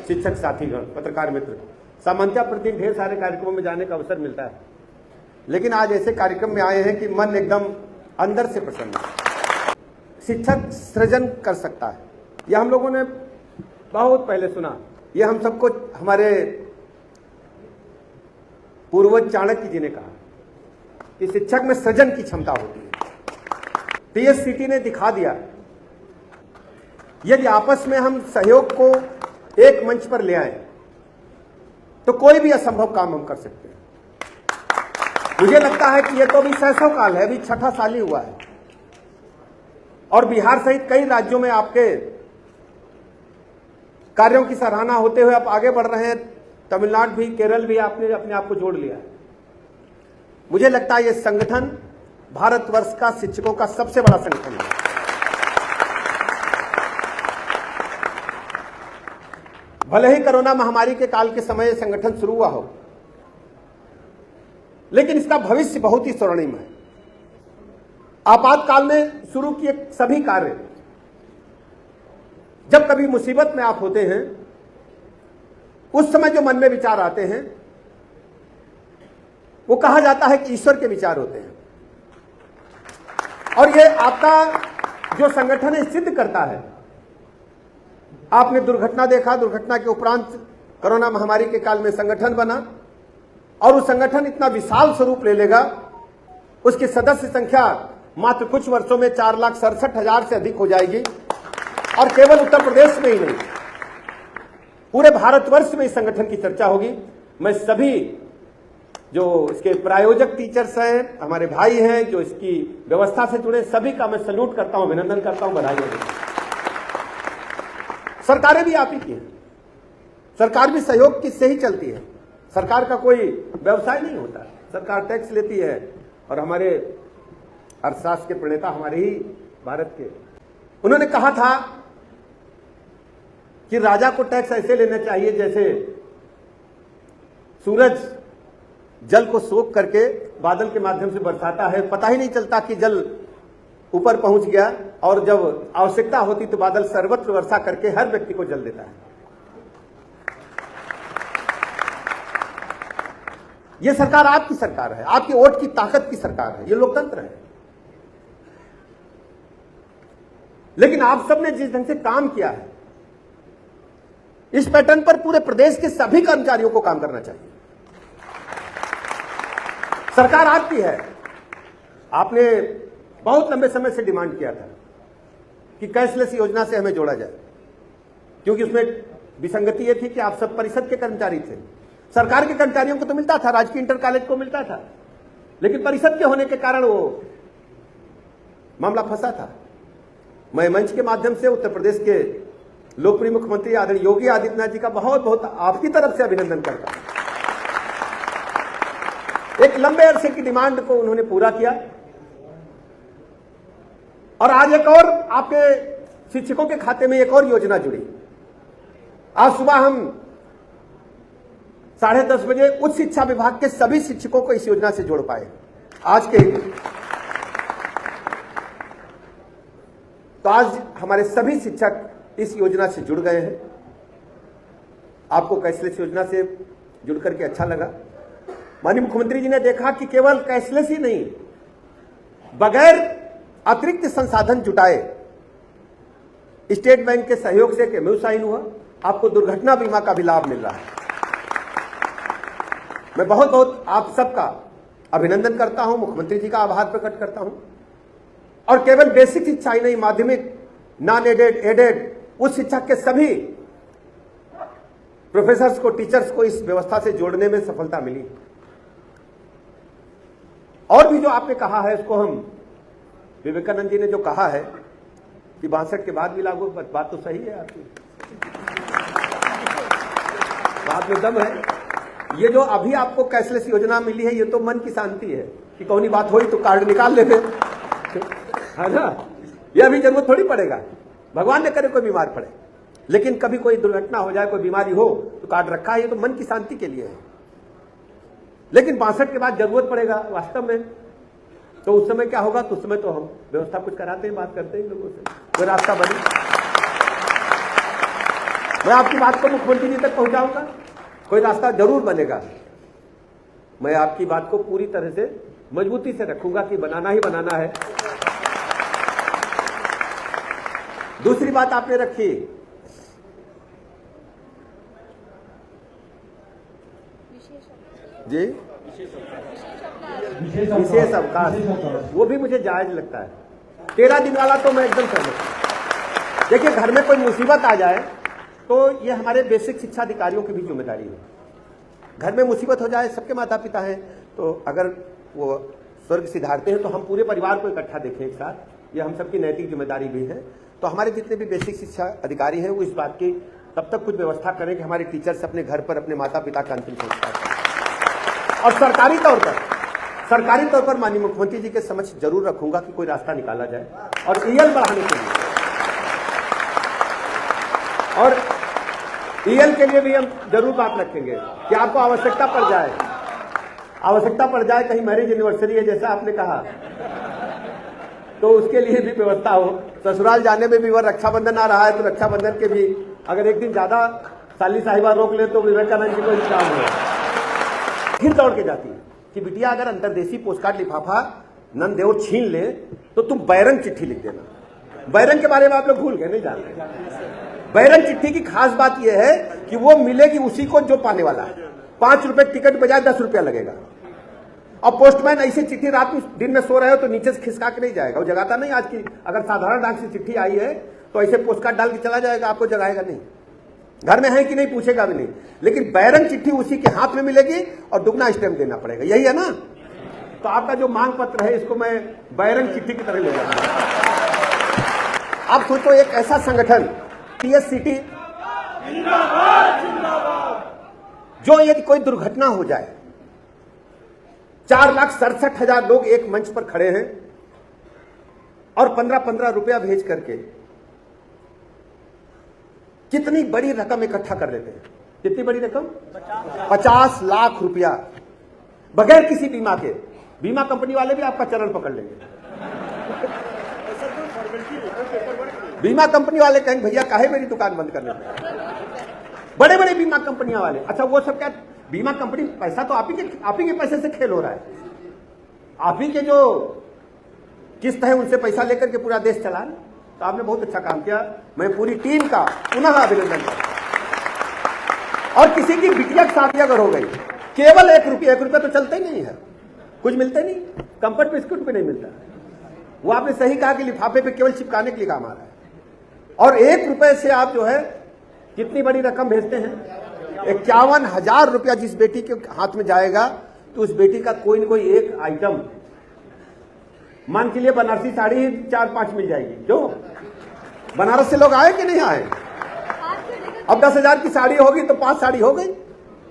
शिक्षक साथीगण, पत्रकार मित्र, सामान्यतः प्रतिदिन ढेर सारे कार्यक्रमों में जाने का अवसर मिलता है, लेकिन आज ऐसे कार्यक्रम में आए हैं कि मन एकदम अंदर से प्रसन्न है। शिक्षक सृजन कर सकता है, यह हम लोगों ने बहुत पहले सुना। यह हम सबको हमारे पूर्वज चाणक्य जी ने कहा कि शिक्षक में सृजन की क्षमता होती है। टीएससीटी ने दिखा दिया, यदि आपस में हम सहयोग को एक मंच पर ले आए तो कोई भी असंभव काम हम कर सकते हैं। मुझे लगता है कि यह तो अभी शैशव काल है, अभी छठा साल ही हुआ है, और बिहार सहित कई राज्यों में आपके कार्यों की सराहना होते हुए आप आगे बढ़ रहे हैं। तमिलनाडु भी, केरल भी आपने अपने आप को जोड़ लिया है। मुझे लगता है यह संगठन भारतवर्ष का शिक्षकों का सबसे बड़ा संगठन है। भले ही कोरोना महामारी के काल के समय संगठन शुरू हुआ हो, लेकिन इसका भविष्य बहुत ही स्वर्णिम है। आपातकाल में शुरू किए सभी कार्य, जब कभी मुसीबत में आप होते हैं, उस समय जो मन में विचार आते हैं, वो कहा जाता है कि ईश्वर के विचार होते हैं। और ये आपका जो संगठन है सिद्ध करता है। आपने दुर्घटना देखा, दुर्घटना के उपरांत कोरोना महामारी के काल में संगठन बना, और वो संगठन इतना विशाल स्वरूप ले लेगा, उसकी सदस्य संख्या मात्र कुछ वर्षों में 4,67,000 से अधिक हो जाएगी। और केवल उत्तर प्रदेश में ही नहीं, पूरे भारतवर्ष में इस संगठन की चर्चा होगी। मैं सभी जो इसके प्रायोजक टीचर्स हैं, हमारे भाई हैं, जो इसकी व्यवस्था से जुड़े, सभी का मैं सल्यूट करता हूं, अभिनंदन करता हूं, बधाई देता हूं। सरकारें भी आप ही की हैं, सरकार भी सहयोग की से ही चलती है। सरकार का कोई व्यवसाय नहीं होता, सरकार टैक्स लेती है, और हमारे अर्थशास्त्र के प्रणेता हमारे ही भारत के, उन्होंने कहा था कि राजा को टैक्स ऐसे लेना चाहिए जैसे सूरज जल को सोख करके बादल के माध्यम से बरसाता है, पता ही नहीं चलता कि जल ऊपर पहुंच गया, और जब आवश्यकता होती तो बादल सर्वत्र वर्षा करके हर व्यक्ति को जल देता है। यह सरकार आपकी सरकार है, आपकी वोट की ताकत की सरकार है, यह लोकतंत्र है। लेकिन आप सबने जिस ढंग से काम किया है, इस पैटर्न पर पूरे प्रदेश के सभी कर्मचारियों को काम करना चाहिए। सरकार आपकी है। आपने बहुत लंबे समय से डिमांड किया था कि कैशलेस योजना से हमें जोड़ा जाए, क्योंकि उसमें विसंगति यह थी कि आप सब परिषद के कर्मचारी थे। सरकार के कर्मचारियों को तो मिलता था, राजकीय इंटर कॉलेज को मिलता था, लेकिन परिषद के होने के कारण वो मामला फंसा था। मैं मंच के माध्यम से उत्तर प्रदेश के लोकप्रिय मुख्यमंत्री आदरणीय योगी आदित्यनाथ जी का बहुत बहुत आपकी तरफ से अभिनंदन करता हूं। एक लंबे अरसे की डिमांड को उन्होंने पूरा किया, और आज एक और आपके शिक्षकों के खाते में एक और योजना जुड़ी। आज सुबह हम 10:30 बजे उच्च शिक्षा विभाग के सभी शिक्षकों को इस योजना से जोड़ पाए आज के ही दिन। तो आज हमारे सभी शिक्षक इस योजना से जुड़ गए हैं। आपको कैशलेस योजना से जुड़ करके अच्छा लगा। माननीय मुख्यमंत्री जी ने देखा कि केवल कैशलेस ही नहीं, बगैर अतिरिक्त संसाधन जुटाए स्टेट बैंक के सहयोग से एक एमओयू साइन हुआ, आपको दुर्घटना बीमा का भी लाभ मिल रहा है। मैं बहुत बहुत आप सबका अभिनंदन करता हूं, मुख्यमंत्री जी का आभार प्रकट करता हूं। और केवल बेसिक शिक्षा ही नहीं, माध्यमिक, नॉन एडेड, एडेड, उस शिक्षा के सभी प्रोफेसर्स को, टीचर्स को इस व्यवस्था से जोड़ने में सफलता मिली। और भी जो आपने कहा है उसको हम, विवेकानंद जी ने जो कहा है कि 62 के बाद भी लागू, बात तो सही है आपकी, बात में दम है। ये जो अभी आपको कैशलेस योजना मिली है, ये तो मन की शांति है कि कौन बात हुई तो कार्ड निकाल लेते, है ना। ये अभी जरूरत थोड़ी पड़ेगा, भगवान ने करे कोई बीमार पड़े, लेकिन कभी कोई दुर्घटना हो जाए, कोई बीमारी हो तो कार्ड रखा है, ये तो मन की शांति के लिए है। लेकिन 62 के बाद जरूरत पड़ेगा वास्तव में, तो उस समय क्या होगा, तो उस समय तो हम व्यवस्था कुछ कराते हैं, बात करते हैं लोगों से, कोई रास्ता बने। मैं आपकी बात को मुख्यमंत्री जी तक पहुंचाऊंगा, कोई रास्ता जरूर बनेगा। मैं आपकी बात को पूरी तरह से मजबूती से रखूंगा कि बनाना ही बनाना है। दूसरी बात आपने रखी जी, विशेष अवकाश, वो भी मुझे जायज लगता है। 13 दिन वाला तो मैं एकदम सहमत हूं। देखिए, घर में कोई मुसीबत आ जाए तो ये हमारे बेसिक शिक्षा अधिकारियों की भी जिम्मेदारी है। घर में मुसीबत हो जाए, सबके माता पिता हैं, तो अगर वो स्वर्ग सिधारते हैं तो हम पूरे परिवार को इकट्ठा देखें एक साथ, ये हम सबकी नैतिक जिम्मेदारी भी है। तो हमारे जितने भी बेसिक शिक्षा अधिकारी हैं वो इस बात की तब तक कुछ व्यवस्था करें कि हमारे टीचर्स अपने घर पर अपने माता पिता का अंतिम संस्कार करें। और सरकारी तौर पर माननीय मुख्यमंत्री जी के समक्ष जरूर रखूंगा कि कोई रास्ता निकाला जाए और ईएल बढ़ाने के लिए, और ईएल के लिए भी हम जरूर बात रखेंगे कि आपको आवश्यकता पड़ जाए, कहीं मैरिज एनिवर्सरी है जैसा आपने कहा, तो उसके लिए भी व्यवस्था हो। ससुराल जाने में भी, वह रक्षाबंधन आ रहा है तो रक्षाबंधन के भी अगर एक दिन ज्यादा साली साहिबा रोक ले तो विवेकानंद जी को इंतजाम हो। फिर दौड़ के जाती है कि बिटिया अगर अंतरदेशी पोस्टकार्ड लिफाफा नंदेव छीन ले तो तुम बैरंग चिट्ठी लिख देना। बैरंग के बारे में आप लोग भूल गए, नहीं जानते। बैरंग चिट्ठी की खास बात यह है कि वो मिलेगी उसी को जो पाने वाला है। 5 रुपए टिकट बजाय 10 रुपया लगेगा। और पोस्टमैन ऐसी चिट्ठी रात में दिन में सो रहे हो तो नीचे से खिसका के नहीं जाएगा, वो जगाता नहीं। आज की अगर साधारण डाक से चिट्ठी आई है तो ऐसे पोस्टकार्ड डाल के चला जाएगा, आपको जगाएगा नहीं, घर में है कि नहीं पूछेगा भी नहीं। लेकिन बैरंग चिट्ठी उसी के हाथ में मिलेगी और दुगना स्टैम्प देना पड़ेगा, यही है ना। तो आपका जो मांग पत्र है इसको मैं बैरंग चिट्ठी की तरह ले जाऊंगा। आप सोचो, एक ऐसा संगठन टीएससीटी, जो यदि कोई दुर्घटना हो जाए, 4,67,000 लोग एक मंच पर खड़े हैं और 15-15 रुपया भेज करके कितनी बड़ी रकम इकट्ठा कर लेते हैं। कितनी बड़ी रकम? 50 लाख रुपया, बगैर किसी बीमा के। बीमा कंपनी वाले भी आपका चरण पकड़ लेंगे। बीमा कंपनी वाले कहेंगे भैया काहे मेरी दुकान बंद करने में। बड़े बड़े बीमा कंपनियां वाले, अच्छा वो सब क्या, बीमा कंपनी, पैसा तो आप ही के पैसे से खेल हो रहा है। आप ही के जो किस्त है उनसे पैसा लेकर के पूरा देश चला। तो आपने बहुत अच्छा काम किया, मैं पूरी टीम का पुनः अभिनंदन करता। और किसी की बिटिया की शादी अगर हो गई, केवल 1 रुपया तो चलता ही नहीं है, कुछ मिलता नहीं, कंफर्ट बिस्कुट भी नहीं मिलता। वो आपने सही कहा कि लिफाफे पे केवल चिपकाने के लिए काम आ रहा है। और 1 रुपए से आप जो है कितनी बड़ी रकम भेजते हैं। 51,000 रुपया जिस बेटी के हाथ में जाएगा तो उस बेटी का कोई न कोई एक आइटम, मान के लिए बनारसी साड़ी 4-5 मिल जाएगी। क्यों? बनारस से लोग आए कि नहीं आए? अब 10,000 की साड़ी होगी तो 5 साड़ी हो गई।